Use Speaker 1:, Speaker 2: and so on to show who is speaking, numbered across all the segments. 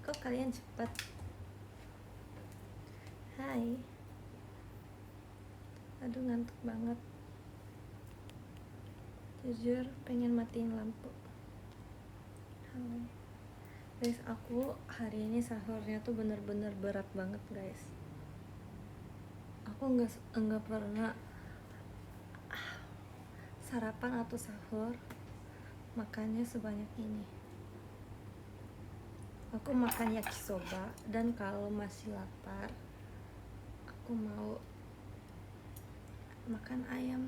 Speaker 1: Kok kalian cepat? Hai. Aduh, ngantuk banget. Jujur pengen matiin lampu. Halo. Guys, aku hari ini sahurnya tuh bener-bener berat banget, guys. Aku nggak pernah sarapan atau sahur makannya sebanyak ini. Aku makan yakisoba, dan kalau masih lapar aku mau makan ayam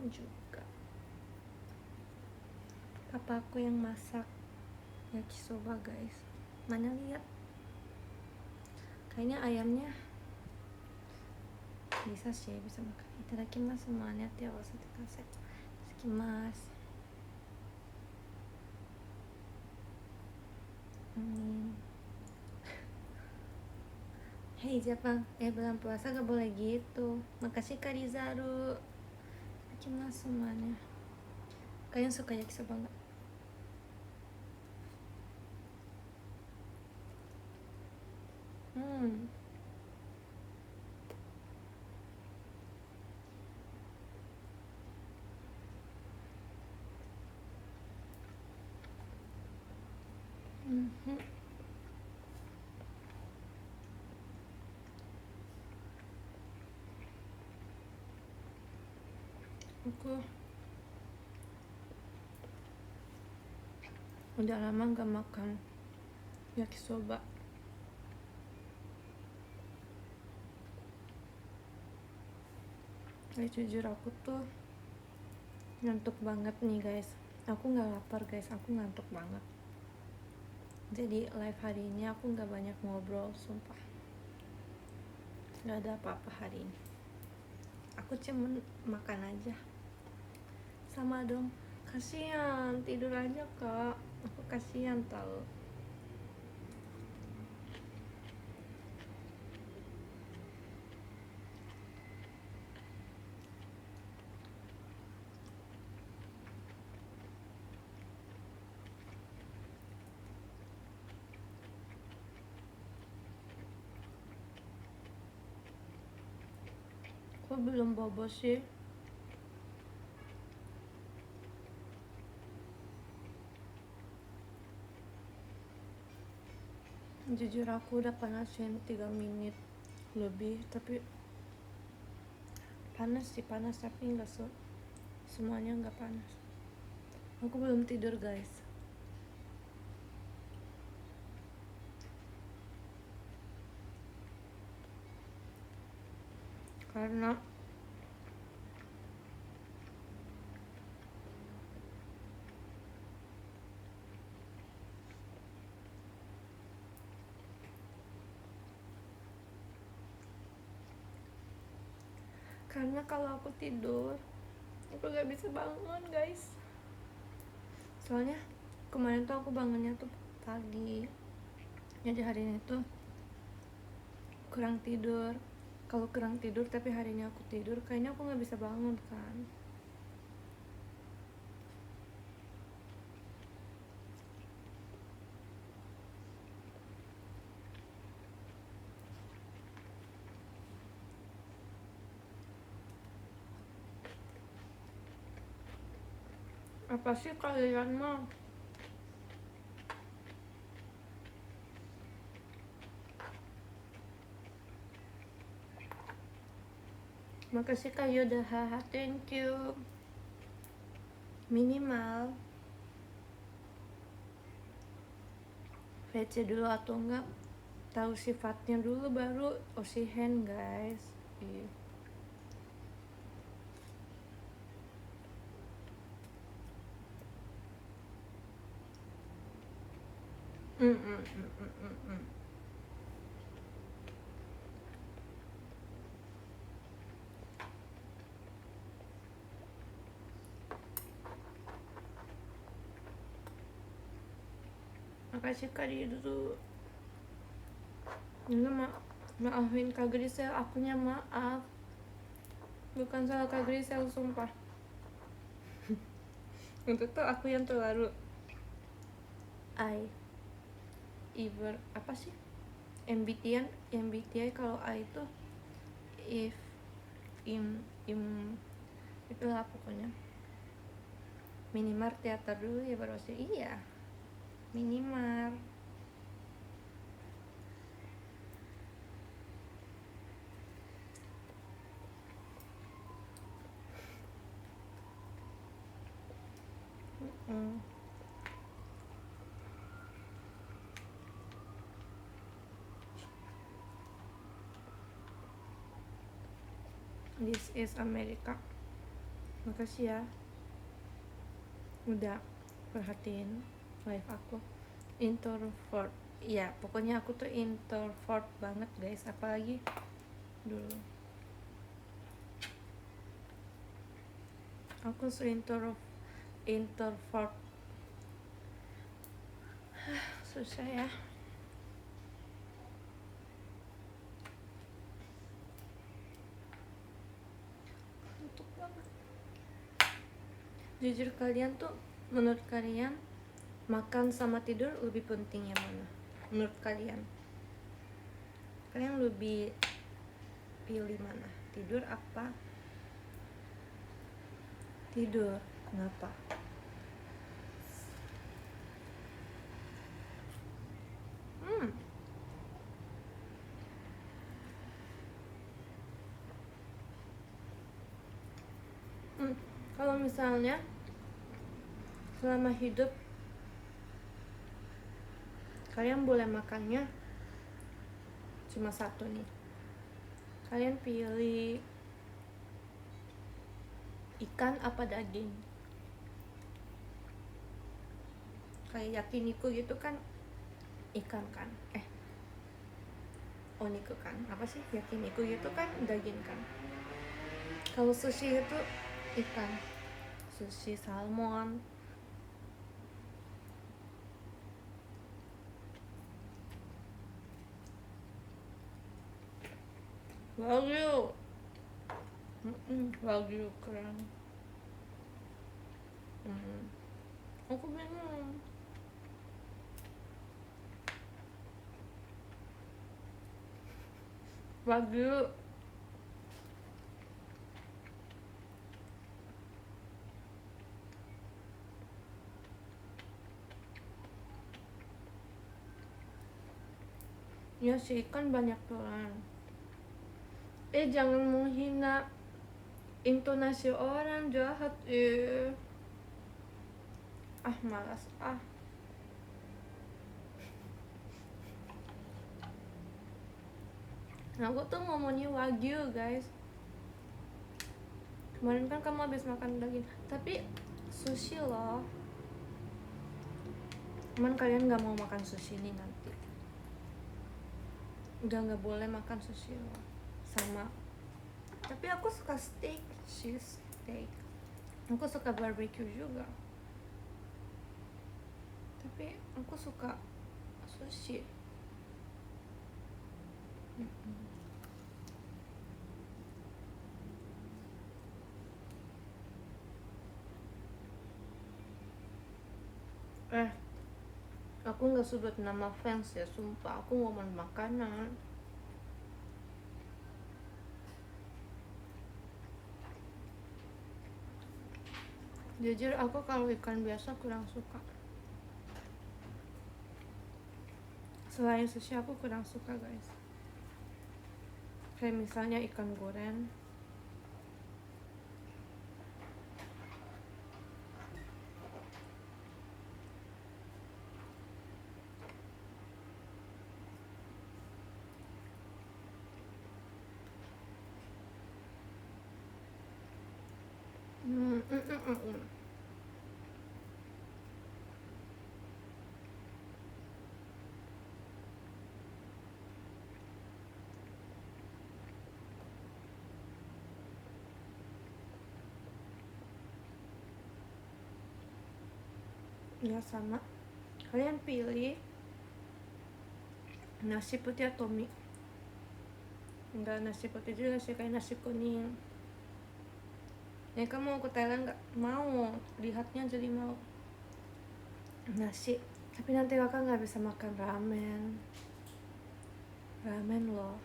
Speaker 1: juga. Papaku yang masak yakisoba, guys. Mana lihat, kayaknya ayamnya bisa makan. Itadakimasu semuanya tiap waktu dikasih. Itadakimasu. Hei Jepang, bulan puasa gak boleh gitu. Makasih Kak Rizaru. Itadakimasu semuanya. Kalian suka yakisoba gak? Aku udah lama gak makan yakisoba. Jujur aku tuh ngantuk banget nih, guys. Aku gak lapar, guys. Aku ngantuk banget. Jadi live hari ini aku gak banyak ngobrol, sumpah. Gak ada apa-apa hari ini. Aku cuman makan aja. Sama dong. Kasian, tidur aja Kak. Aku kasian tau. Kok belum bobo sih? Jujur aku udah panasin 3 menit lebih, tapi panas tapi enggak semuanya enggak panas. Aku belum tidur, guys. Karena kalau aku tidur aku gak bisa bangun, guys. Soalnya kemarin tuh aku bangunnya tuh pagi, jadi hari ini tuh kurang tidur. Kalau kurang tidur tapi hari ini aku tidur, kayaknya aku gak bisa bangun kan. Apa sih kalian mah? Makasih Kak Yodaha, thank you. Minimal VC dulu atau enggak tahu sifatnya dulu baru osihen, guys. Makasih Kak Ridu. Maafin Kak Grisel, akunya maaf. Bukan salah Kak Grisel, sumpah. Itu tuh aku yang terlalu either apa sih, MBTI. Kalau A itu if im itulah pokoknya. Minimart teater dulu ya baru sih. Iya, Minimart. This is America. Makasih ya udah perhatiin live aku. Introvert, ya pokoknya aku tuh introvert banget guys, apalagi dulu aku introvert. Susah ya. Untuk banget. Jujur kalian tuh, menurut kalian makan sama tidur lebih penting yang mana? Menurut kalian lebih pilih mana? Tidur apa? Tidur. Kenapa? Kalau misalnya selama hidup kalian boleh makannya cuma satu nih, kalian pilih ikan apa daging? Kayak yakiniku gitu kan ikan kan, oniku kan, apa sih, yakiniku gitu kan daging kan. Kalau sushi itu ikan, sushi salmon. Wagyu, wagyu keren. Aku bingung. Wagyu. Ya sih, ikan banyak tulang. Jangan menghina intonasi orang, jahat. Malas. Nah, aku tuh ngomongnya wagyu guys. Kemarin kan kamu habis makan daging, tapi sushi loh. Cuman kalian gak mau makan sushi nih nanti. Udah gak boleh makan sushi loh. Sama. Tapi aku suka steak, cheese steak. Aku suka barbecue juga. Tapi aku suka sushi. Aku nggak sebut nama fans ya, sumpah. Aku ngomong makanan. Jujur aku kalau ikan biasa kurang suka. Selain sushi aku kurang suka guys. Kayak misalnya ikan goreng. Ya sama. Kalian pilih nasi putih atau mie? Enggak nasi putih juga sih, kayak nasi kuning. Ya kamu mau ke Thailand nggak? Mau, lihatnya jadi mau. Nasi Tapi nanti kakak nggak bisa makan ramen loh.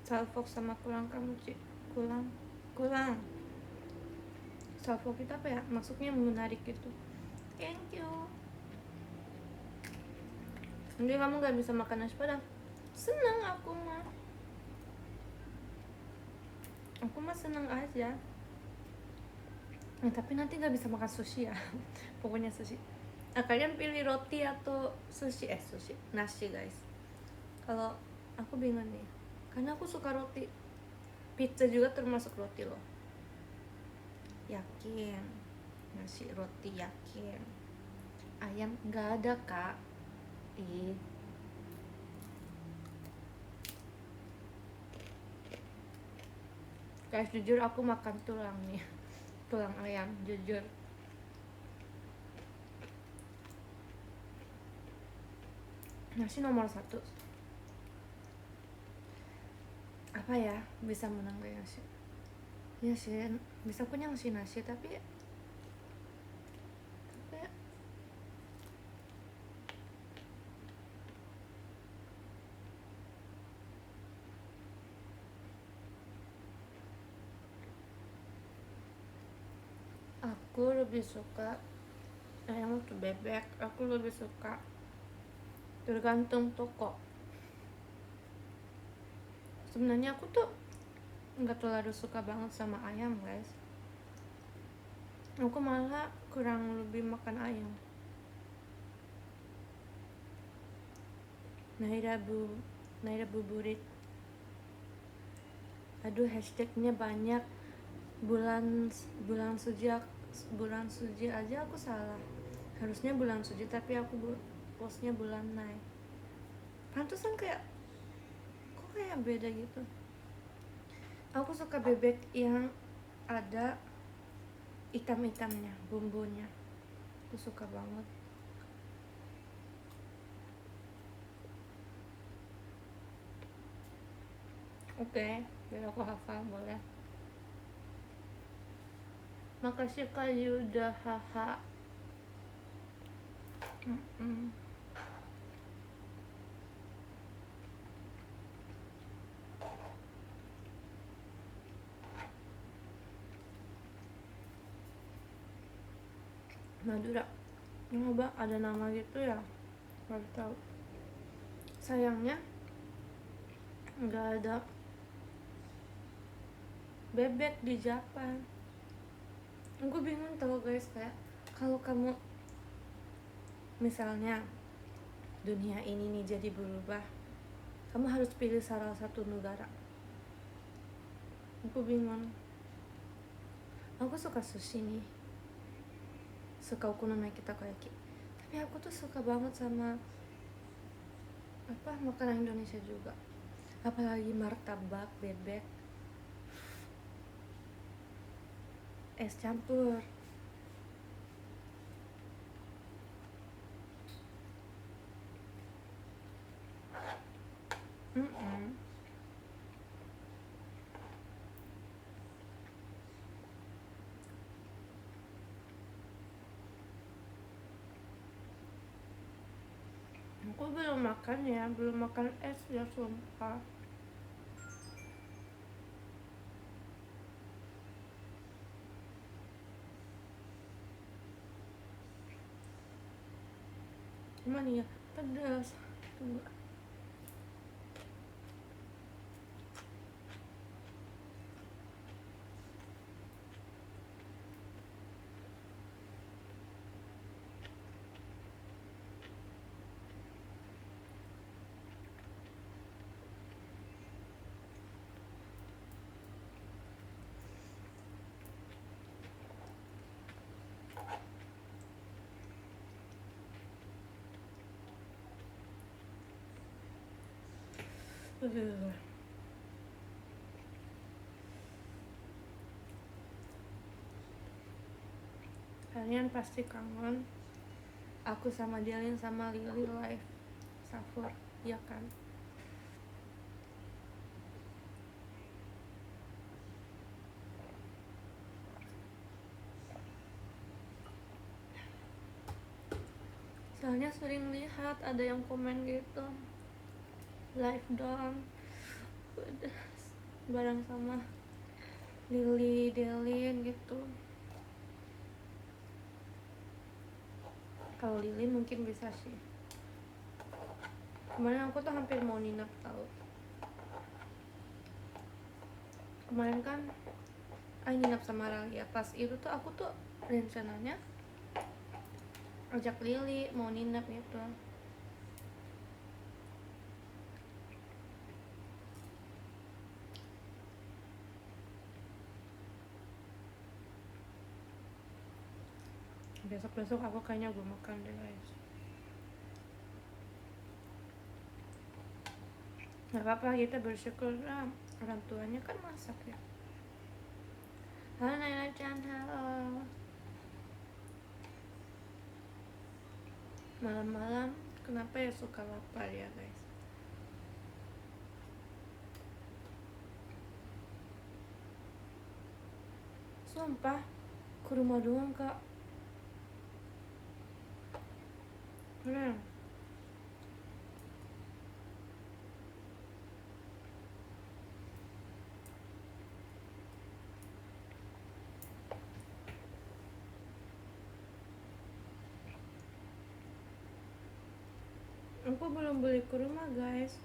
Speaker 1: Salfok sama kulang kamu Ci. Kulang salfok itu apa ya, maksudnya menarik gitu. Thank you. Nanti kamu nggak bisa makan nasi padang. Senang aku mah senang aja. Nah, tapi nanti nggak bisa makan sushi ya. Pokoknya sushi. Nah, kalian pilih roti atau sushi? Sushi, nasi guys. Kalau aku bingung nih, karena aku suka roti. Pizza juga termasuk roti loh. Yakin. Nasi, roti, yakin. Ayam nggak ada kak. Ih. Guys, jujur aku makan tulang nih. Tulang ayam, jujur. Nasi nomor 1. Apa ya, bisa menang kayak nasi. Ya sih, bisa kenyang sih nasi, tapi aku lebih suka ayam atau bebek. Aku lebih suka, tergantung toko. Sebenarnya aku tuh nggak terlalu suka banget sama ayam guys. Aku malah kurang lebih makan ayam. Naira buburit. Aduh, hashtagnya banyak. Bulan suci aja aku salah. Harusnya bulan suci tapi aku postnya bulan naik. Pantesan kayak beda gitu. Aku suka bebek yang ada hitam-hitamnya, bumbunya. Aku suka banget. Oke, biar aku hafal boleh. Makasih Kak Yuda, haha. Madura, coba ada nama gitu ya, baru tahu. Sayangnya nggak ada bebek di Jepang. Gue bingung tau guys, kayak kalau kamu misalnya dunia ini nih jadi berubah, kamu harus pilih salah satu negara. Aku bingung. Aku suka sushi nih, suka okonomiyaki takoyaki, tapi aku tuh suka banget sama makanan Indonesia juga, apalagi martabak bebek, es campur. Aku belum makan es ya sumpah. Gimana ya, pedas. Tunggu. Kalian pasti kangen aku sama Dialin sama Lily live Safur, ya kan? soalnya sering lihat ada yang komen gitu, live dong udah bareng sama Lily Delin gitu. Kalau Lily mungkin bisa sih. Kemarin aku tuh hampir mau nginep tahu. Kemarin kan nginep sama Ralia. Pas itu tuh aku tuh rencananya ajak Lily mau nginep gitu. Besok-besok aku kayaknya gue makan deh guys. Gak apa-apa, kita bersyukur lah, orang tuanya kan masak ya. Halo Naila Chan, halo. Malam-malam kenapa ya suka lapar ya guys. Sumpah ke rumah doang kak. Beneran. Aku belum beli ke rumah guys.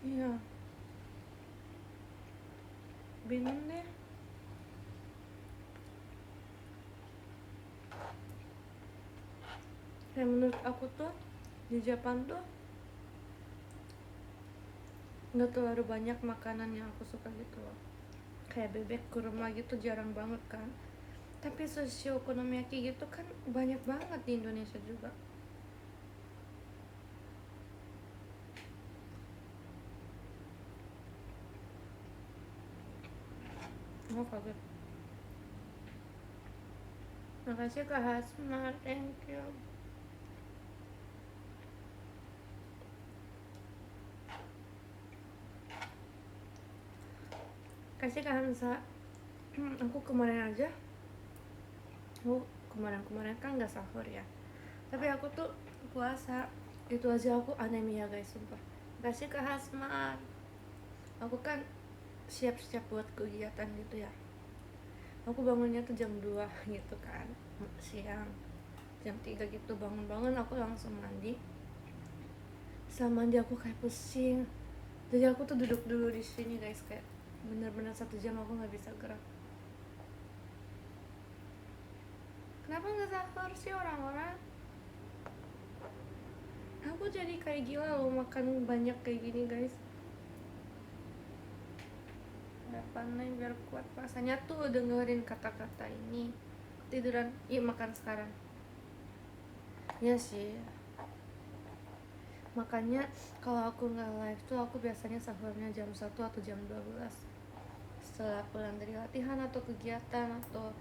Speaker 1: Iya. Bingung deh. Kayak menurut aku tuh di Jepang tuh nggak terlalu banyak makanan yang aku suka gitu loh. Kayak bebek kurma gitu jarang banget kan. Tapi sushi okonomiyaki gitu kan banyak banget di Indonesia juga. Oh kaget. Makasih Kak Hasma, thank you. Kasih Kak Hamza. Aku kemarin aja, kemarin kan nggak sahur ya. Tapi aku tuh puasa, itu aja aku anemia guys, sumpah. Kasih Kak Hasma. Aku kan siap-siap buat kegiatan gitu ya. Aku bangunnya tuh jam 2 gitu kan, siang. Jam 3 gitu bangun-bangun aku langsung mandi. Setelah mandi aku kayak pusing. Jadi aku tuh duduk dulu di sini guys, kayak bener-bener 1 jam aku nggak bisa gerak. Kenapa nggak sahur sih orang-orang? Aku jadi kayak gila loh makan banyak kayak gini guys. Apa nih biar kuat rasanya tuh dengerin kata-kata ini. Tiduran, yuk makan sekarang. Ya sih. Makanya kalau aku nggak live tuh aku biasanya sahurnya jam 1 atau jam 12 setelah pulang dari latihan atau kegiatan atau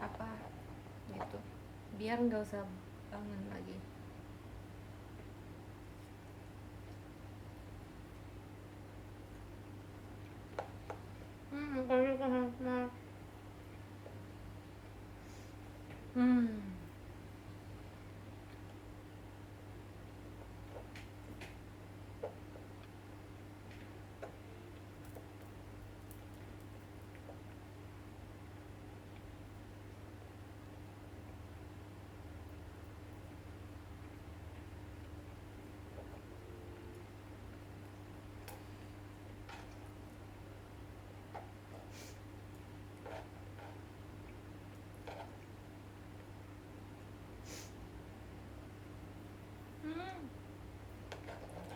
Speaker 1: apa gitu, biar nggak usah bangun lagi. Kalau karena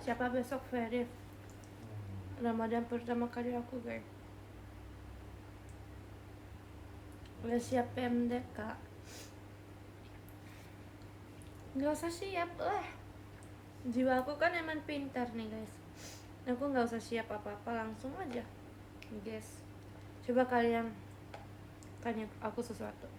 Speaker 1: siapa besok Ferif, Ramadan pertama kali aku guys. Udah siap PMD kak? Nggak usah siap lah, jiwa aku kan emang pintar nih guys. Aku nggak usah siap apa-apa, langsung aja guys. Coba kalian tanya aku sesuatu.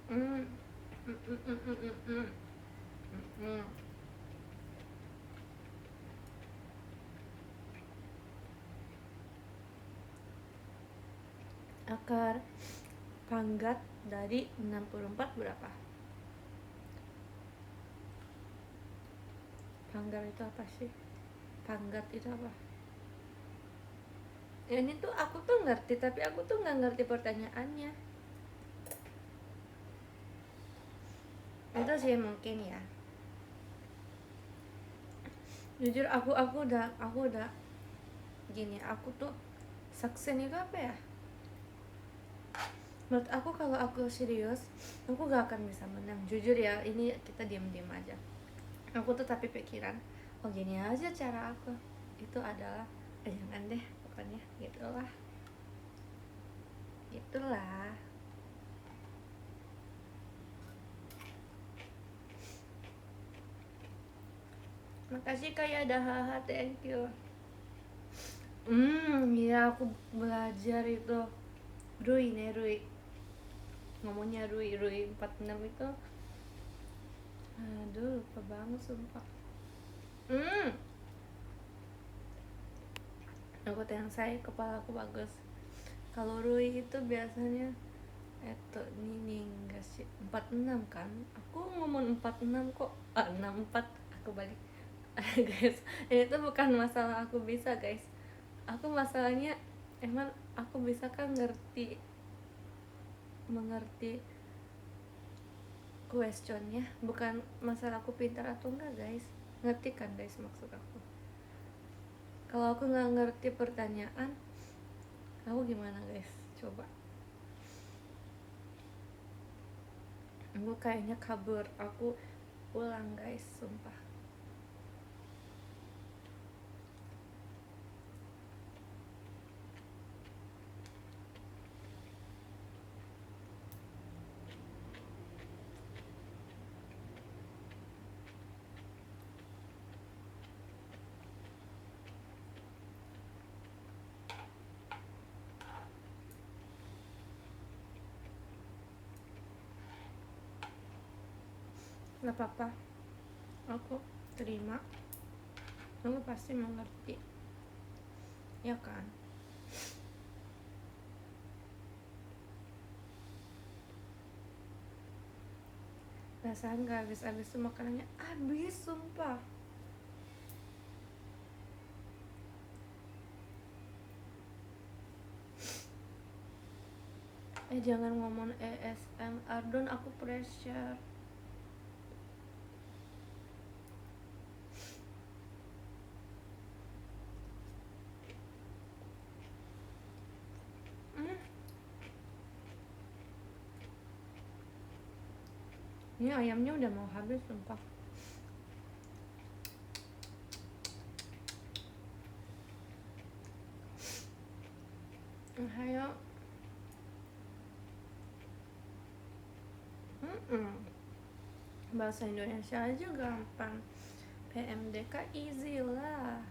Speaker 1: Hmm. Hmm, hmm, hmm, hmm, hmm, hmm. Hmm. Akar panggat dari 64 berapa? Panggat itu apa sih? Panggat itu apa? Ya, ini tuh aku tuh ngerti, tapi aku tuh nggak ngerti pertanyaannya. Itu sih mungkin ya. Jujur aku udah gini, aku tuh saksen itu apa ya? Menurut aku kalau aku serius, aku gak akan bisa menang. Jujur ya, ini kita diam-diam aja. Aku tuh tapi pikiran, oh gini aja cara aku. Itu adalah, jangan deh, pokoknya gitulah. Gitulah. Makasih kayak ada haha, thank you. Ya aku belajar itu. Rui nih, Rui. Ngomongnya Rui 46 itu. Aduh, lupa banget sumpah. Aku yang saya kepala aku bagus. Kalau Rui itu biasanya ini enggak sih 46 kan? Aku ngomong 46 kok 64, aku balik. Guys, ini tuh bukan masalah aku bisa guys. Aku masalahnya emang aku bisa kan mengerti questionnya, bukan masalah aku pintar atau enggak guys. Ngerti kan guys maksud aku? Kalau aku nggak ngerti pertanyaan, aku gimana guys? Coba. Aku kayaknya kabur, aku pulang guys, sumpah. Gak apa-apa, aku terima. Kamu pasti mengerti, ya kan? Perasaan gak habis-habis tuh makanannya, habis sumpah. Jangan ngomong ASMR don, aku pressure. Ini ayamnya udah mau habis sumpah. Ayo. Bahasa Indonesia aja gampang. PMDK easy lah.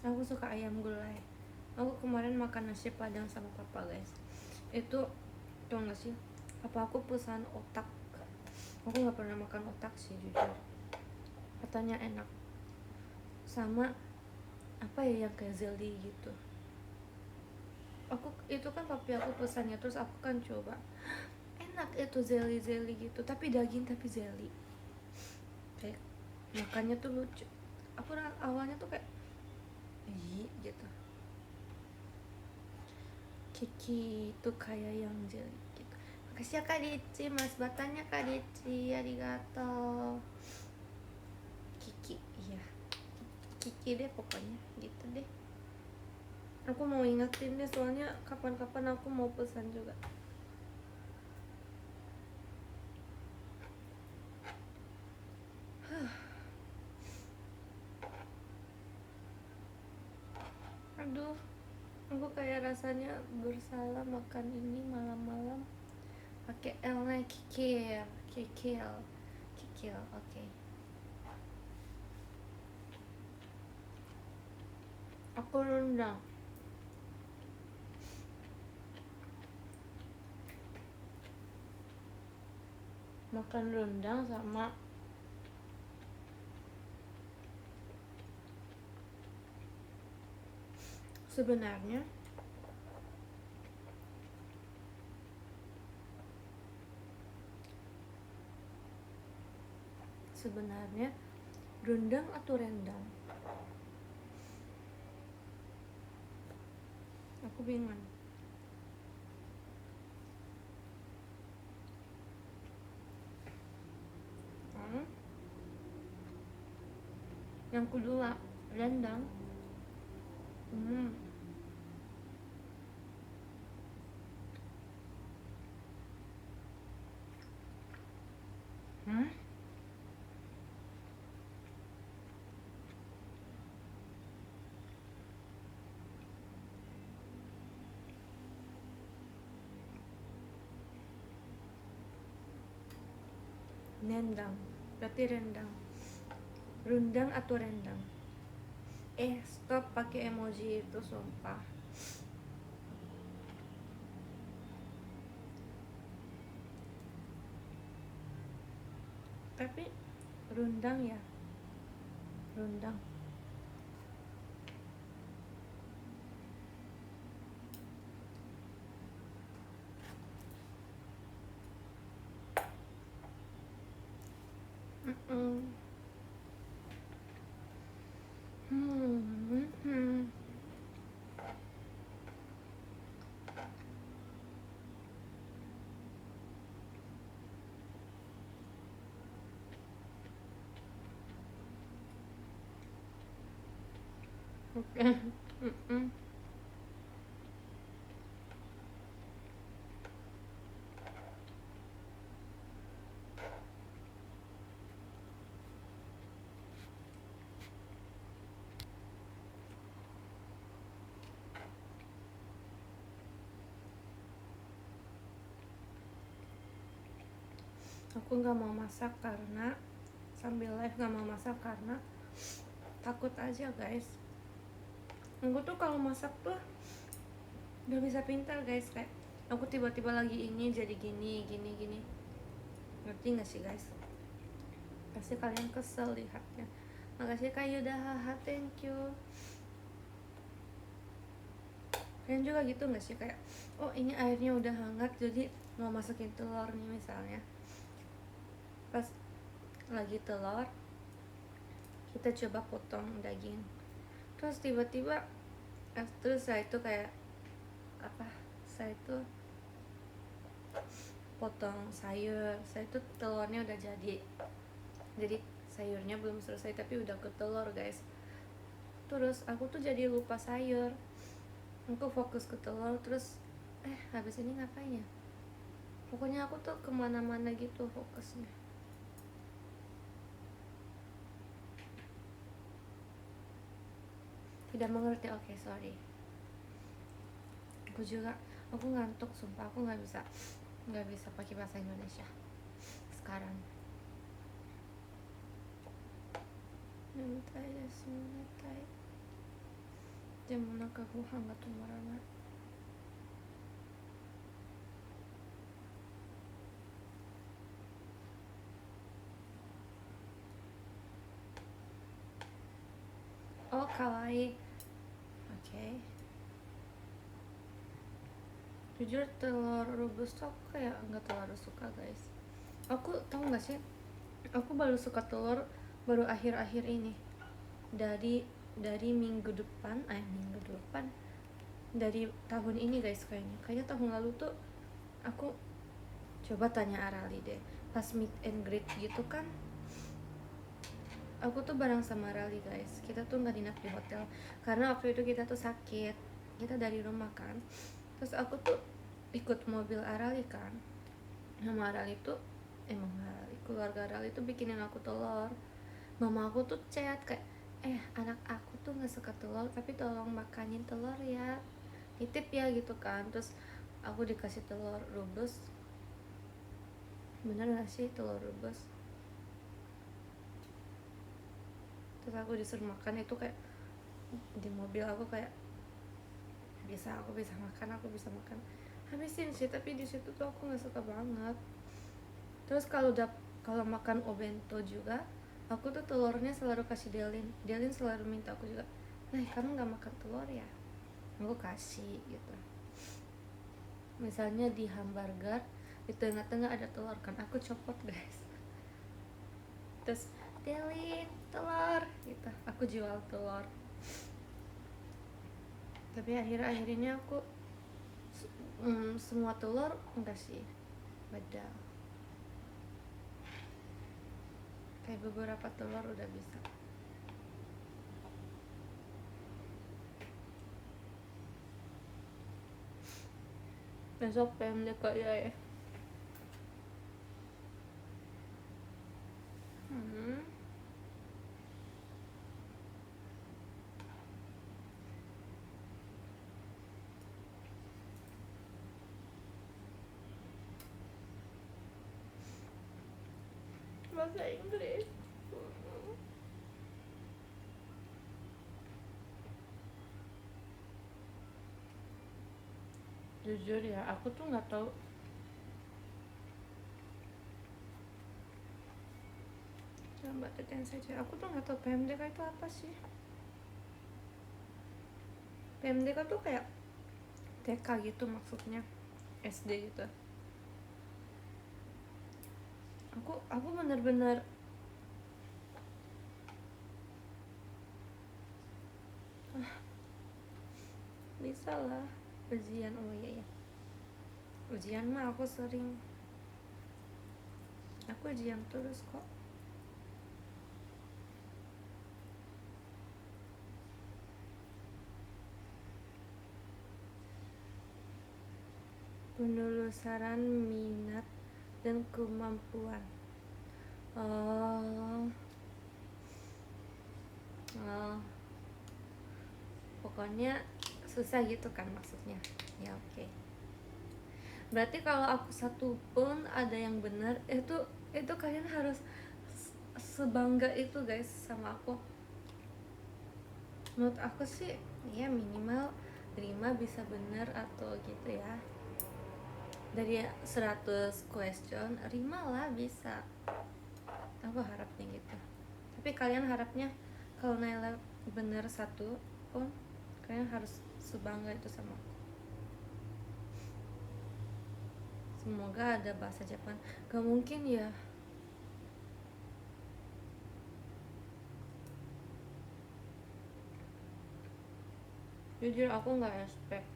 Speaker 1: Aku suka ayam gulai. Aku kemarin makan nasi padang sama papa guys. Itu tau gak sih? Apa aku pesan otak? Aku nggak pernah makan otak sih jujur. Katanya enak. Sama apa ya yang kayak jelly gitu. Aku itu kan papi aku pesannya, terus aku kan coba. Enak itu jelly gitu, tapi daging tapi jelly. Kayak makannya tuh lucu. Aku awalnya tuh kayak gitu. Kiki itu kayak yang jelly gitu. Makasih ya Kak Dici, mas batanya Kak Dici, arigato. Kiki, iya Kiki deh pokoknya gitu deh. Aku mau ingetin deh, soalnya kapan-kapan aku mau pesan juga. Aduh, aku kayak rasanya bersalah makan ini malam-malam pakai L nya kikil, oke. Aku rendang. makan rendang sama sebenarnya rendang atau rendang, aku bingung. Yang kedua rendang. Rendang, berarti rendang atau rendang. Stop pakai emoji itu, sumpah. Tapi rendang ya, rendang. Oke. Aku nggak mau masak karena sambil live nggak mau masak karena takut aja guys. Aku tuh kalau masak tuh nggak bisa pintar guys, kayak aku tiba-tiba lagi ini jadi gini, ngerti nggak sih guys? Pasti kalian kesel lihatnya. Makasih Kak Yuda, haha, thank you. Kalian juga gitu nggak sih, kayak oh ini airnya udah hangat jadi mau masukin telur nih misalnya, pas lagi telur kita coba potong daging, terus tiba-tiba terus saya itu kayak apa, saya itu potong sayur, saya itu telurnya udah jadi sayurnya belum selesai tapi udah ke telur guys. Terus aku tuh jadi lupa sayur, aku fokus ke telur, terus habis ini ngapain ya, pokoknya aku tuh kemana-mana gitu fokusnya. Tidak mengerti, oke, sorry. Aku ngantuk sumpah, aku nggak bisa pakai bahasa Indonesia sekarang. Mentai desu, mentai. Demo naka gohan ga tomaranai. Oh, kawaii. Oke. Jujur telur rebus tuh aku kayak nggak terlalu suka guys. Aku tahu nggak sih, aku baru suka telur baru akhir-akhir ini, dari minggu depan dari tahun ini guys. Kayaknya tahun lalu tuh aku coba tanya Arali deh, pas meet and greet gitu kan, aku tuh bareng sama Arali guys. Kita tuh nggak dinap di hotel karena waktu itu kita tuh sakit, kita dari rumah kan. Terus aku tuh ikut mobil Arali kan, sama Arali tuh keluarga Arali tuh bikinin aku telur. Mama aku tuh chat kayak, anak aku tuh nggak suka telur tapi tolong makanin telur ya, titip ya gitu kan. Terus aku dikasih telur rebus, bener gak sih telur rebus? Terus aku disuruh makan itu kayak di mobil, aku kayak aku bisa makan, habisin sih, tapi di situ tuh aku nggak suka banget. Terus kalau makan obento juga, aku tuh telurnya selalu kasih Delin selalu minta aku juga, kamu nggak makan telur ya, aku kasih gitu. Misalnya di hamburger di tengah-tengah ada telur kan, aku copot guys, terus Delin telur gitu, aku jual telur. Tapi akhir-akhir ini aku semua telur enggak sih, beda. Kayak beberapa telur udah bisa. Besok PMDK ya. Bahasa Inggris. Jujur ya, aku tuh nggak tahu. Coba tekan saja. Aku tuh nggak tahu PMDK itu apa sih. PMDK tuh kayak TK gitu maksudnya, SD gitu. Aku bener-bener bisa lah ujian. Oh iya ya, ujian mah aku ujian terus kok. Penelusuran minat dan kemampuan. Oh, pokoknya susah gitu kan maksudnya ya. Oke. Berarti kalau aku satu pun ada yang benar, itu kalian harus sebangga itu guys sama aku. Menurut aku sih ya minimal 5 bisa benar atau gitu ya. Dari 100 question 5 lah bisa. Aku harapnya gitu. Tapi kalian harapnya kalau Naila bener satu pun kalian harus sebangga itu sama aku. Semoga ada bahasa Jepang. Gak mungkin ya. Jujur aku gak expect.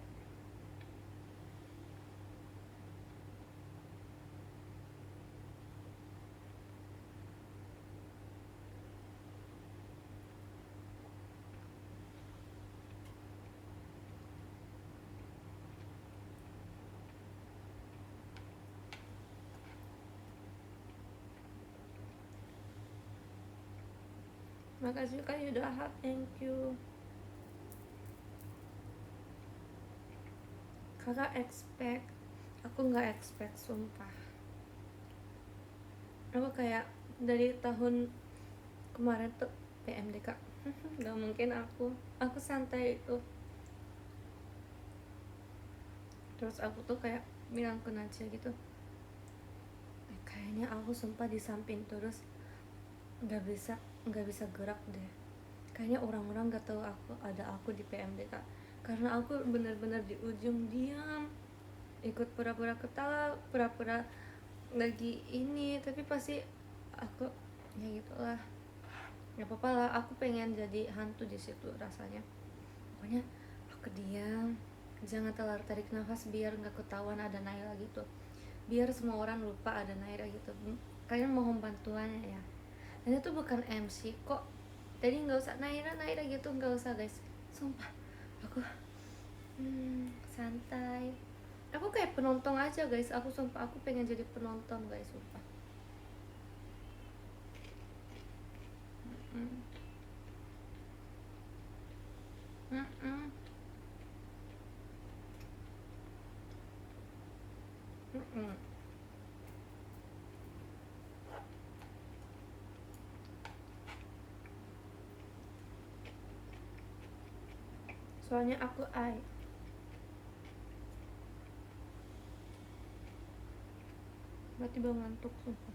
Speaker 1: Makasih Kak Yudaha, thank you. Kakak expect, aku gak expect sumpah. Aku kayak dari tahun kemarin tuh PMDK gak mungkin aku santai itu. Terus aku tuh kayak bilang ke Nacia gitu, kayaknya aku sumpah di samping terus nggak bisa gerak deh. Kayaknya orang-orang nggak tahu aku di PMDK karena aku benar-benar di ujung diam, ikut pura-pura ketawa, pura-pura lagi ini, tapi pasti aku ya gitulah. Nggak apa-apa lah, aku pengen jadi hantu di situ rasanya. Pokoknya aku diam, jangan terlalu tarik nafas biar nggak ketahuan ada Naila gitu, biar semua orang lupa ada Naila gitu. Kalian mohon bantuannya ya. Dan itu bukan MC kok, jadi nggak usah Naila gitu, nggak usah guys, sumpah. Aku santai, aku kayak penonton aja guys. Aku sumpah aku pengen jadi penonton guys, sumpah. Soalnya aku tiba-tiba ngantuk sumpah.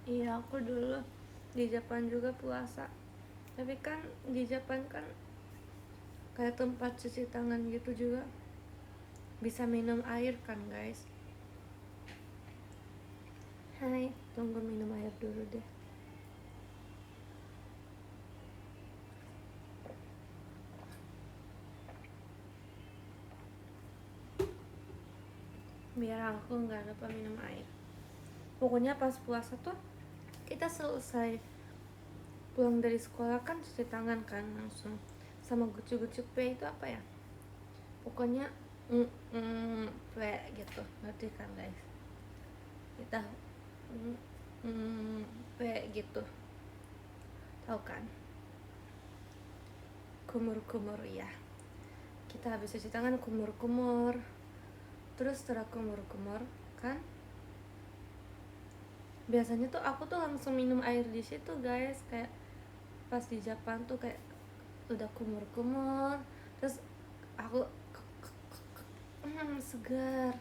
Speaker 1: Iya, aku dulu di Jepang juga puasa. Tapi kan di Jepang kan kayak tempat cuci tangan gitu juga bisa minum air kan guys. Hai, tunggu minum air dulu deh. Biar aku nggak lupa minum air. Pokoknya pas puasa tuh kita selesai pulang dari sekolah kan cuci tangan kan langsung sama gucu-gucu P itu apa ya, pokoknya P gitu, ngerti kan guys? Kita P gitu, tahu kan? Kumur-kumur ya, kita habis cuci tangan kumur-kumur, terus setelah kumur-kumur kan biasanya tuh aku tuh langsung minum air di situ guys. Kayak pas di Jepang tuh kayak udah kumur-kumur terus aku segar.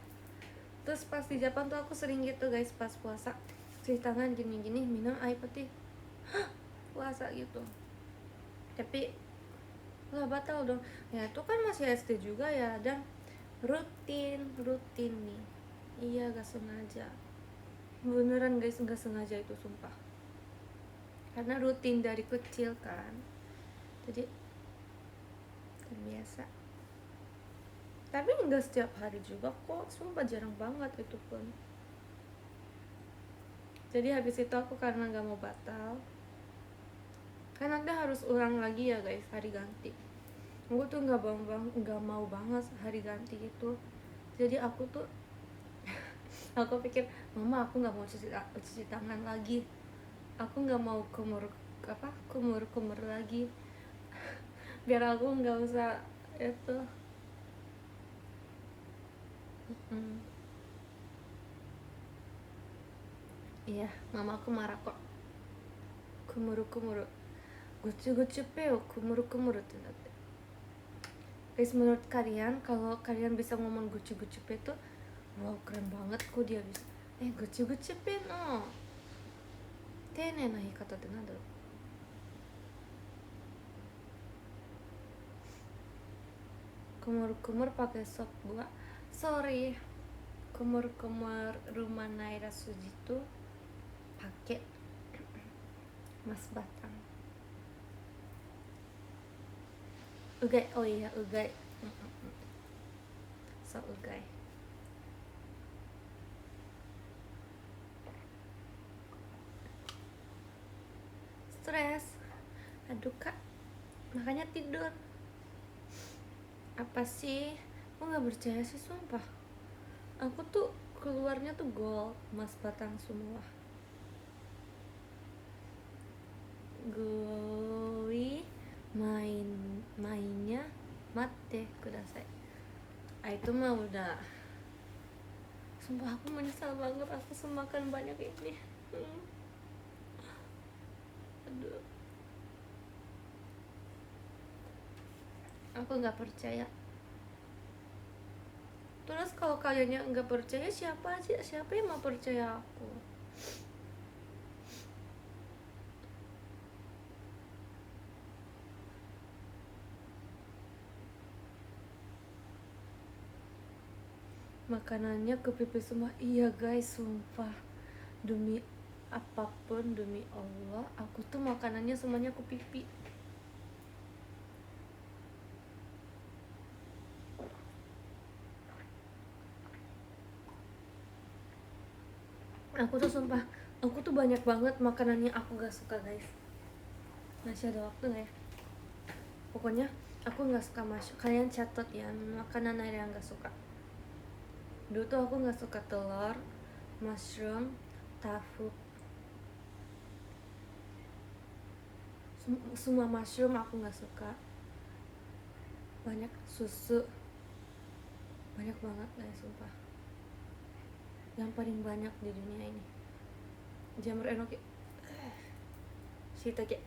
Speaker 1: Terus pas di Jepang tuh aku sering gitu guys, pas puasa cuci tangan gini-gini minum air putih puasa gitu. Tapi lah batal dong ya, itu kan masih SD juga ya, dan rutin nih. Iya gak sengaja, beneran guys, gak sengaja itu sumpah, karena rutin dari kecil kan, jadi terbiasa. Tapi enggak setiap hari juga kok, sumpah jarang banget itu pun. Jadi habis itu aku karena gak mau batal, kan nanti harus ulang lagi ya guys hari ganti. Aku tuh gak mau banget hari ganti itu. Jadi aku tuh aku pikir mama aku gak mau cuci tangan lagi, aku gak mau kumur lagi biar aku gak usah itu. Iya, mama aku marah kok. Kumuru gucu peo kumuru tuh nanti. Guys, menurut kalian kalau kalian bisa ngomong gucu pe tuh wow keren banget kok dia bisa. Gucu pe no tene na hikataってなんだろう。kumur pakai sop gua. Sorry. Kumur rumah Naira Suji tuh pakai mas batang. Ugai, oh iya ugai. So ugai. Stres. Aduh kak, makanya tidur. Apa sih? Aku nggak percaya sih sumpah. Aku tuh keluarnya tuh gold, mas batang semua. Goi mainnya mate kudasai. Itu mah udah. Sumpah aku menyesal banget aku semakan banyak ini. Aduh. Aku nggak percaya. Terus kalau kaliannya nggak percaya, siapa yang mau percaya aku? makanannya ke pipi semua. Iya guys, sumpah, demi apapun, demi Allah, aku tuh makanannya semuanya ke pipi. Aku tuh sumpah, aku tuh banyak banget makanannya aku gak suka guys. Masih ada waktu gak ya? Pokoknya aku gak suka mushroom. Kalian catat ya, makanan air yang gak suka. Dulu tuh aku gak suka telur, mushroom, tofu. Semua mushroom aku gak suka. Banyak susu, banyak banget guys, sumpah. Yang paling banyak di dunia ini jamur enoki, shiitake,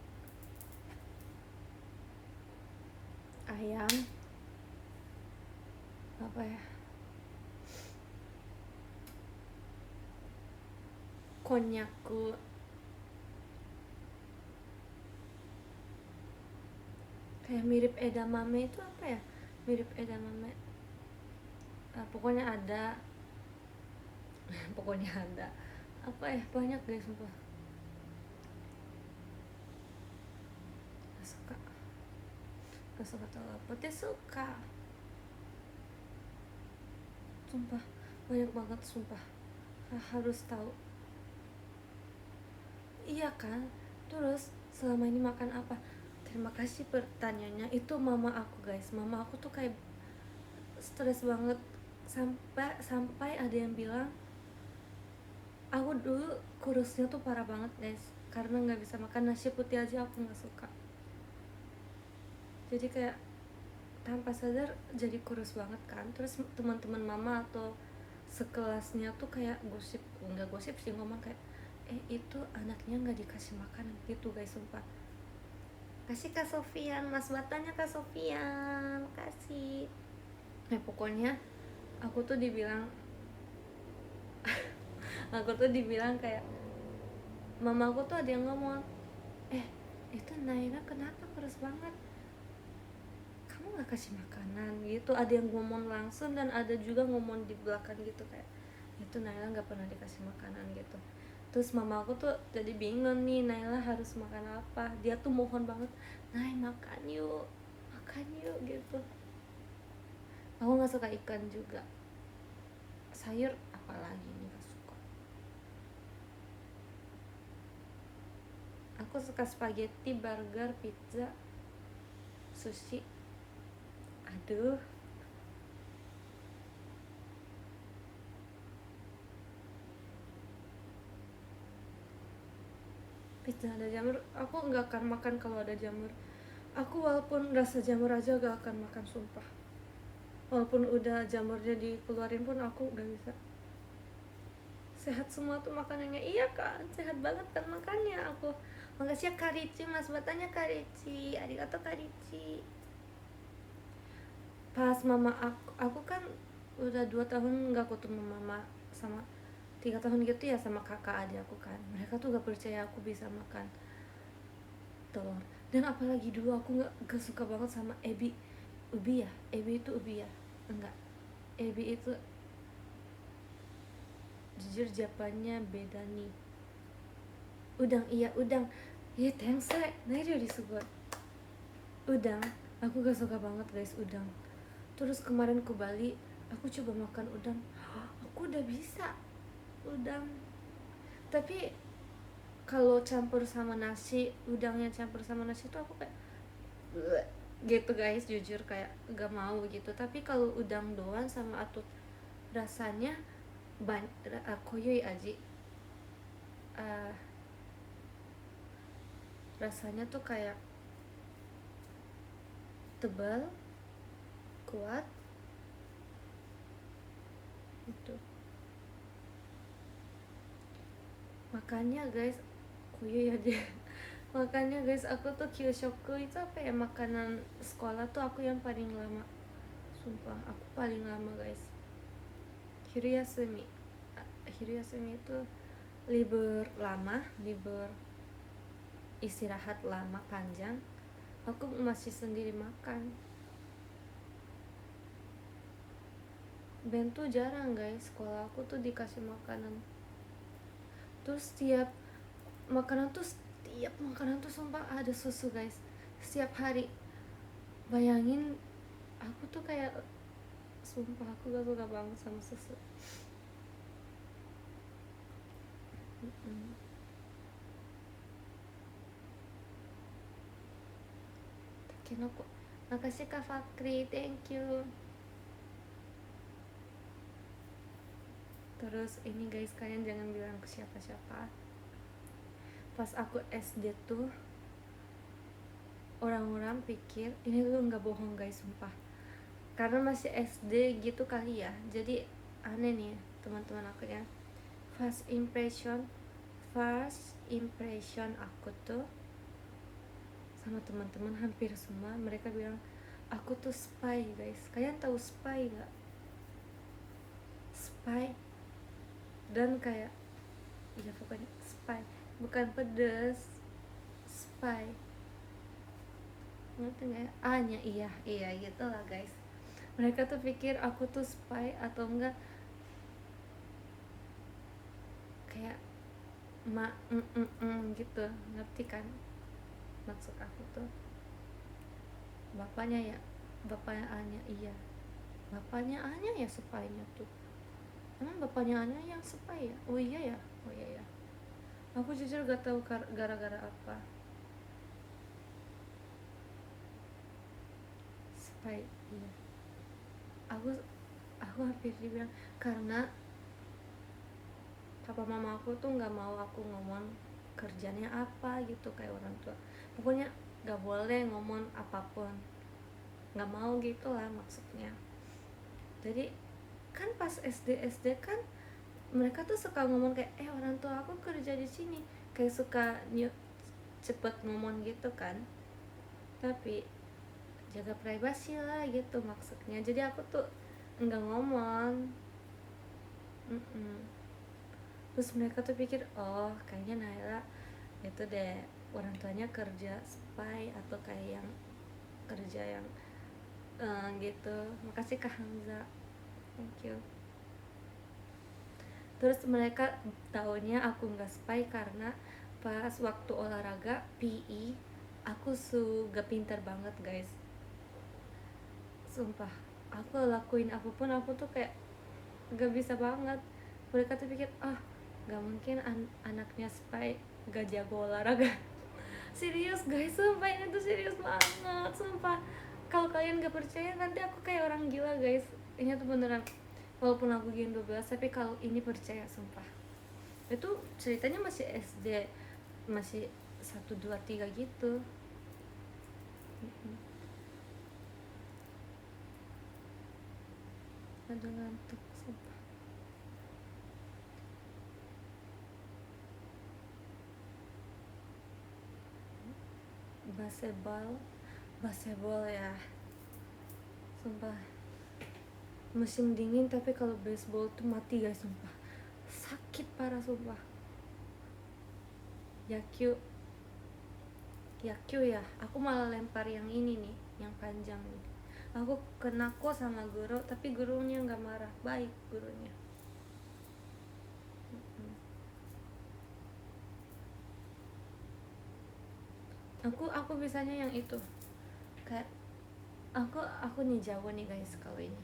Speaker 1: ayam, apa ya, konnyaku, kayak mirip edamame. Itu apa ya, mirip edamame, pokoknya ada pokoknya ada apa ya, banyak guys, sumpah. Gak suka telur putih, suka, sumpah, banyak banget, sumpah. Harus tahu. Iya kan. Terus selama ini makan apa? Terima kasih pertanyaannya. Itu mama aku guys, mama aku tuh kayak stres banget, sampai ada yang bilang aku dulu kurusnya tuh parah banget guys, karena nggak bisa makan nasi putih aja aku nggak suka. Jadi kayak tanpa sadar jadi kurus banget kan. Terus teman-teman mama atau sekelasnya tuh kayak gosip, nggak gosip sih, ngomong kayak itu anaknya nggak dikasih makan gitu guys, sumpah. Kasih Kak Sofian, mas batanya Kak Sofian, kasih. Pokoknya aku tuh dibilang aku tuh dibilang kayak, mamaku tuh ada yang ngomong, itu Naira kenapa kurus banget, kamu gak kasih makanan gitu. Ada yang ngomong langsung dan ada juga ngomong di belakang gitu, kayak itu Naila gak pernah dikasih makanan gitu. Terus mama aku tuh jadi bingung nih, Naila harus makan apa. Dia tuh mohon banget, Nay makan yuk gitu. Aku gak suka ikan juga, sayur apalagi nih gak suka. Aku suka spaghetti, burger, pizza, sushi. Aduh, pizza ada jamur, aku nggak akan makan kalau ada jamur. Aku walaupun rasa jamur aja gak akan makan, sumpah. Walaupun udah jamurnya dikeluarin pun aku gak bisa. Sehat semua tuh makanannya. Iya kan, sehat banget kan makannya aku. Makasih ya Karici, mas batanya Karici, arigato Karici. Pas mama aku kan udah 2 tahun gak ketemu mama, sama 3 tahun gitu ya sama kakak adik aku kan. Mereka tuh gak percaya aku bisa makan telur. Dan apalagi dulu aku gak suka banget sama ebi. Ubi ya? Ebi itu ubi ya? Enggak, ebi itu jujur Japannya beda nih. Udang, iya udang. Ya thanks nah itu disebut udang. Aku gak suka banget guys udang. Terus kemarin ke Bali aku coba makan udang, aku udah bisa udang. Tapi kalau campur sama nasi, udangnya campur sama nasi itu aku kayak gitu guys, jujur kayak gak mau gitu. Tapi kalau udang doang sama atut rasanya koyoi aji, rasanya tuh kayak tebal, kuat gitu. Makanya guys, koyoi aja makanya guys, aku tuh kyushoku itu apa ya, makanan sekolah tuh aku yang paling lama, sumpah aku paling lama guys. Hiryasumi itu libur lama, libur istirahat lama panjang, aku masih sendiri makan. bento jarang guys. Sekolah aku tuh dikasih makanan, terus setiap makanan tuh sumpah ada susu guys, setiap hari. Bayangin, aku tuh kayak, sumpah aku gak suka banget sama susu. Kinoko, makasih Kak Fakri, thank you. Terus ini guys, kalian jangan bilang ke siapa-siapa, pas aku SD tuh orang-orang pikir ini tuh nggak bohong guys, sumpah, karena masih SD gitu kali ya, jadi aneh nih teman-teman aku ya. First impression aku tuh sama teman-teman hampir semua, mereka bilang aku tuh spy guys. Kalian tahu spy gak? Spy, dan kayak, ya pokoknya spy, bukan pedes, spy, ngerti nggak ya? A nya iya gitu lah guys. Mereka tuh pikir aku tuh spy atau enggak kayak gitu, ngerti kan maksud aku tuh. Bapaknya A nya iya, bapaknya A nya ya spy-nya tuh. Emang bapaknya A nya yang spy ya? Oh iya ya. Aku jujur gak tahu gara-gara apa spy. Iya, aku hampir dibilang, karena papa mama aku tuh nggak mau aku ngomong kerjanya apa gitu kayak orang tua. Pokoknya nggak boleh ngomong apapun, nggak mau gitu lah maksudnya. Jadi kan pas SD kan mereka tuh suka ngomong kayak, orang tua aku kerja di sini, kayak suka cepet ngomong gitu kan. Tapi jaga privasi lah gitu maksudnya. Jadi aku tuh nggak ngomong. Terus mereka tuh pikir, oh kayaknya Naila itu deh orang tuanya kerja spy atau kayak yang kerja yang gitu. Makasih Kak Hamza, thank you. Terus mereka taunya aku nggak spy karena pas waktu olahraga PE aku gak pintar banget guys, sumpah. Aku lakuin apapun aku tuh kayak gak bisa banget. Mereka tuh pikir, gak mungkin anaknya spy gak jago olahraga. Serius guys, sumpah ini tuh serius banget, sumpah. Kalau kalian gak percaya nanti aku kayak orang gila guys, ini tuh beneran. Walaupun aku gen 12, tapi kalau ini percaya, sumpah. Itu ceritanya masih SD, masih 1, 2, 3 gitu. Aduh ngantuk, sumpah. Baseball ya, sumpah. Musim dingin tapi kalau baseball tuh mati guys, sumpah. Sakit parah, sumpah. Yakyu ya, aku malah lempar yang ini nih, yang panjang nih. Aku kena kok sama guru, tapi gurunya nggak marah, baik gurunya. Aku bisanya yang itu, kayak aku nih jago nih guys kalau ini.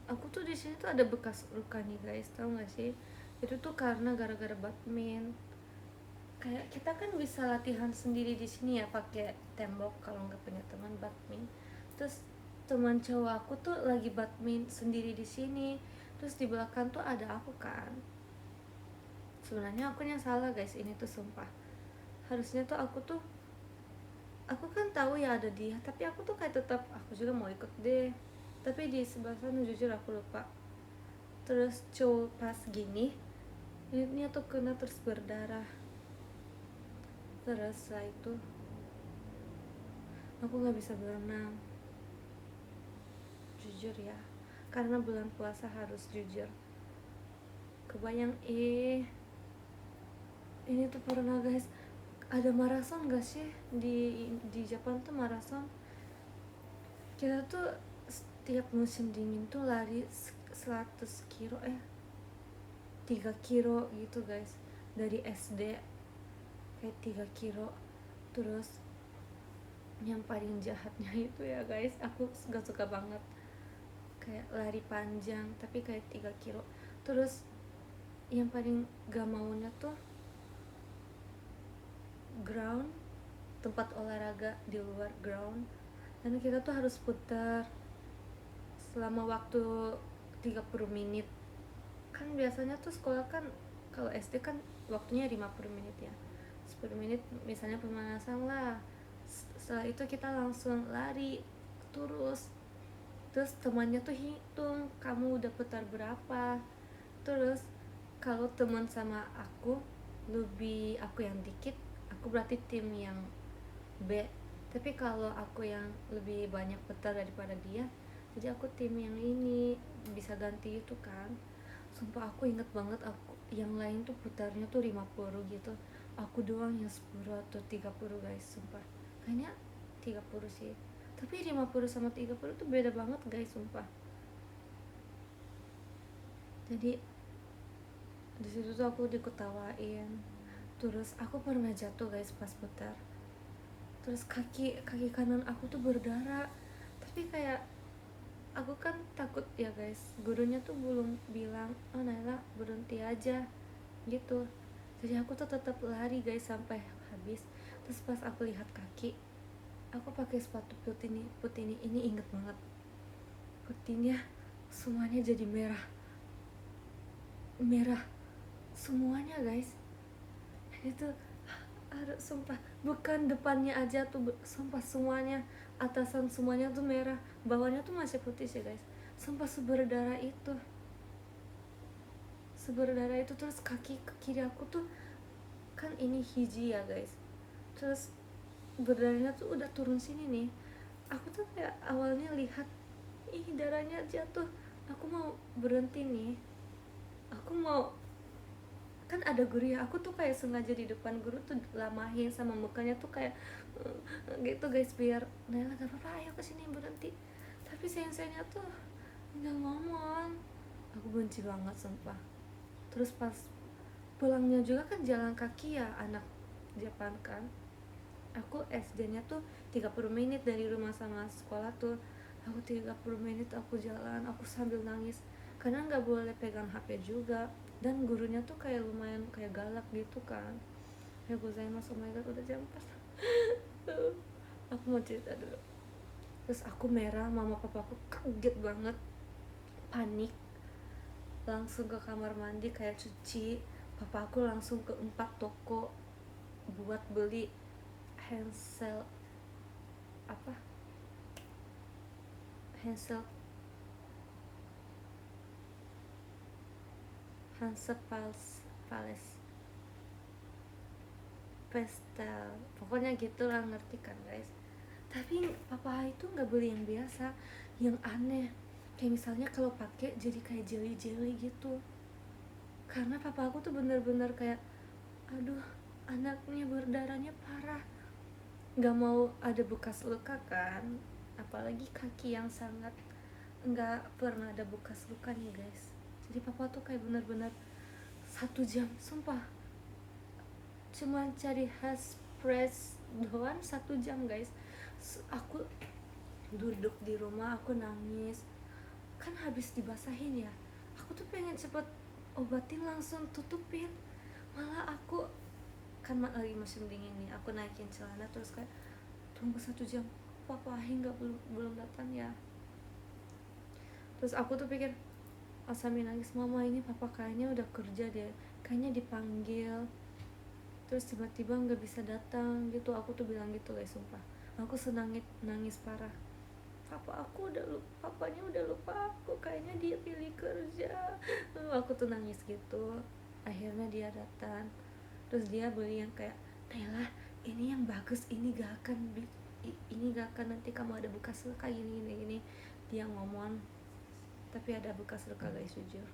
Speaker 1: Aku tuh di sini tuh ada bekas luka nih guys, tau gak sih? Itu tuh karena gara-gara badminton. Kayak kita kan bisa latihan sendiri di sini ya pakai tembok kalau nggak punya teman badminton. Terus teman cowok aku tuh lagi badminton sendiri di sini, terus di belakang tuh ada aku kan. Sebenarnya aku yang salah guys, ini tuh sumpah. Harusnya tuh aku kan tahu ya ada dia, tapi aku tuh kayak tetap aku juga mau ikut deh. Tapi di sebelah sana jujur aku lupa. Terus cowok pas gini, ini tuh kena terus berdarah. Terus setelah itu aku nggak bisa berenang, jujur ya, karena bulan puasa harus jujur. Kebayang ini tuh pernah guys, ada maraton gak sih di Jepang tuh maraton. kita tuh setiap musim dingin tuh lari 100 kilo 3 kilo gitu guys, dari SD kayak 3 kilo. Terus yang paling jahatnya itu ya guys, aku gak suka banget kayak lari panjang tapi kayak 3 kilo. Terus yang paling gak maunya tuh ground, tempat olahraga di luar ground, dan kita tuh harus putar selama waktu 30 menit. Kan biasanya tuh sekolah kan kalau SD kan waktunya 50 menit ya, 10 menit misalnya pemanasan lah. Setelah itu kita langsung lari terus temannya tuh hitung kamu udah putar berapa. Terus kalau teman sama aku lebih, aku yang dikit, aku berarti tim yang B. Tapi kalau aku yang lebih banyak putar daripada dia, jadi aku tim yang ini, bisa ganti itu kan. Sumpah aku inget banget, aku yang lain tuh putarnya tuh 50 gitu, aku doang yang 10 atau 30 guys. Sumpah kayaknya 30 sih, tapi 50 sama 30 tuh beda banget guys, sumpah. Jadi di situ tuh aku diketawain. Terus aku pernah jatuh guys pas putar, terus kaki kaki kanan aku tuh berdarah. Tapi kayak aku kan takut ya guys, gurunya tuh belum bilang oh Naila berhenti aja gitu. Jadi aku tuh tetap lari guys sampai habis. Terus pas aku lihat kaki, aku pakai sepatu putih ini inget banget, putihnya semuanya jadi merah merah semuanya guys. Itu aduh sumpah, bukan depannya aja tuh, sumpah semuanya, atasan semuanya tuh merah, bawahnya tuh masih putih sih guys. Sumpah seberdarah itu. Terus kaki ke kiri aku tuh kan ini hiji ya guys, terus berdarahnya tuh udah turun sini nih. Aku tuh kayak awalnya lihat ih darahnya jatuh, aku mau berhenti nih, aku mau, kan ada guru ya, aku tuh kayak sengaja di depan guru tuh lamahin sama mukanya tuh kayak gitu guys, biar Naila gak apa-apa ayo kesini berhenti. Tapi senseinya tuh nggak ngomong, aku benci banget sumpah. Terus pas pulangnya juga kan jalan kaki ya, anak Jepang kan, aku SD-nya tuh 30 menit dari rumah sama sekolah tuh. Aku 30 menit aku jalan, aku sambil nangis karena nggak boleh pegang HP juga. Dan gurunya tuh kayak lumayan kayak galak gitu kan. Ya gozaimasu, oh my god udah jam 4. Aku mau cerita dulu. Terus aku merah, mama papa aku kaget banget, panik, langsung ke kamar mandi kayak cuci. Papa aku langsung ke 4 toko buat beli Hansel, apa, Hansel Hansel Palace pastel, pokoknya gitulah, ngerti kan guys. Tapi papa itu nggak beli yang biasa, yang aneh, kayak misalnya kalau pakai jadi kayak jelly gitu. Karena papa aku tuh bener-bener kayak aduh anaknya berdarahnya parah, nggak mau ada bekas luka kan, apalagi kaki yang sangat nggak pernah ada bekas lukanya guys. Jadi papa tuh kayak bener-bener 1 jam, sumpah cuma cari hairspray doang 1 jam guys. Aku duduk di rumah, aku nangis kan, habis dibasahin ya, aku tuh pengen cepet obatin langsung tutupin, malah aku kan lagi musim dingin nih, aku naikin celana terus kayak tunggu 1 jam, papa hingga belum datang ya. Terus aku tuh pikir sambil nangis, mama ini papa kayaknya udah kerja deh, kayaknya dipanggil, terus tiba-tiba nggak bisa datang gitu. Aku tuh bilang gitu guys, sumpah aku nangis parah. Papanya udah lupa aku, kayaknya dia pilih kerja. Aku tuh nangis gitu. Akhirnya dia datang, terus dia beli yang kayak Naila ini yang bagus, ini gak akan nanti kamu ada bekas luka gini. Dia ngomong, tapi ada bekas luka guys, jujur.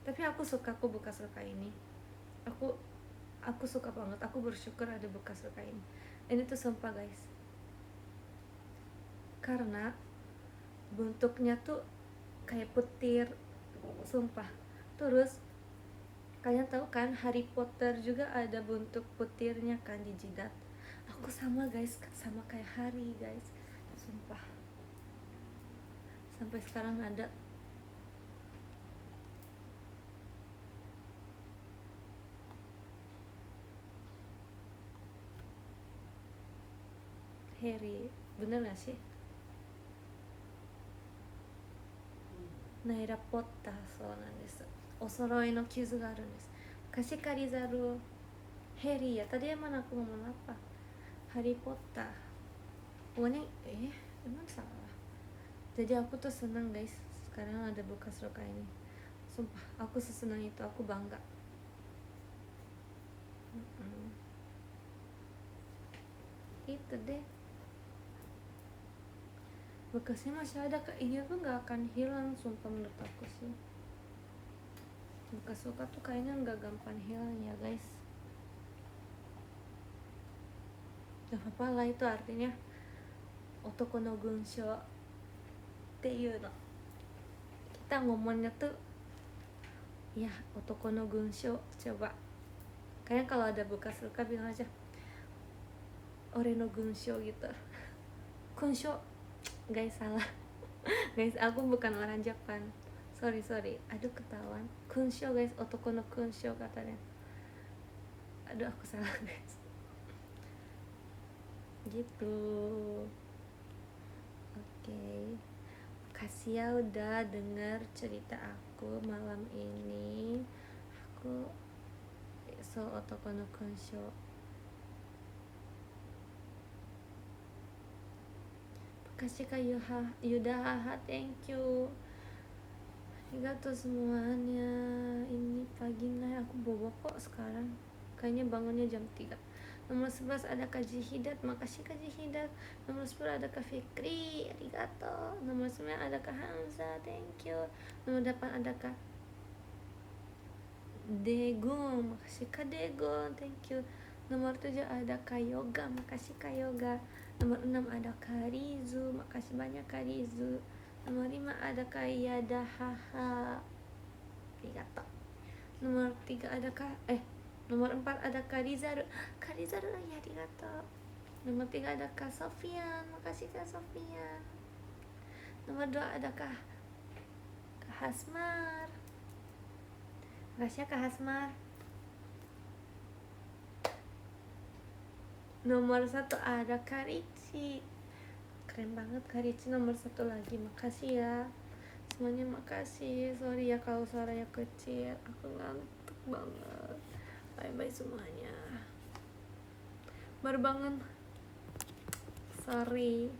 Speaker 1: Tapi aku suka kok bekas luka ini, aku suka banget, aku bersyukur ada bekas luka ini. Ini tuh sumpah guys, karena bentuknya tuh kayak petir, sumpah. Terus kalian tahu kan Harry Potter juga ada bentuk petirnya kan di jidat. Aku sama guys, sama kayak Harry guys, sumpah. Sampai sekarang ada. Harry, bener gak sih? Naira Potta, そうなんです。お揃いの傷があるんです。貸し借りざるをHarry ya, tadi emang aku ngomong apa? Harry Potter. Pokoknya, emang salah. Jadi aku tuh senang guys, sekarang ada bekas luka ini. Sumpah, aku sesenang itu, aku bangga. Itu deh. Bekasnya masih ada, ini tuh gak akan hilang, sumpah menurut aku sih. Bekas luka tuh kayaknya gak gampang hilang ya guys. Gak apa-apa lah, itu artinya otoko no gunshoっていうの. Kita ngomongnya tuh ya otoko no gunsho. Coba kayaknya kalau ada bekas luka bilang aja ore no gunsho gitu. Kunsho, guys, salah. Guys, aku bukan orang Jepang, sorry, aduh ketahuan. Kunsho guys, otoko no kunsho katanya. Aduh, aku salah guys. Gitu. Oke. Makasih ya udah dengar cerita aku malam ini. Aku so otoko no kunsho. Makasih Kak Yudaha, thank you. Arigato semuanya. Ini pagi nih aku bobo kok sekarang. Kayaknya bangunnya jam 3. Nomor 11 ada Kak Jihidat, makasih Kak Jihidat. Nomor 10 ada Kak Fikri, arigato. Nomor 9 ada Kak Hamza, thank you. Nomor 8 ada Kak Degung, makasih Kak Degung, thank you. Nomor 7 ada Kak Yoga, makasih Kak Yoga. Nomor 6 ada Kak Rizu, makasih banyak Kak Rizu. Nomor 5 ada Kak Yadahaha, arigato. Nomor 3 ada nomor 4 ada Kak Rizaru lagi, arigato. Nomor 3 ada Kak Sofian, makasih Kak Sofian. Nomor 2 ada Kak Hasmar, makasih ya Kak Hasmar. Nomor 1 ada Kak Ricci, keren banget Kak Ricci, nomor 1 lagi, makasih ya semuanya, makasih. Sorry ya kalau suaranya kecil, aku ngantuk banget. Bye semuanya, baru bangun, sorry.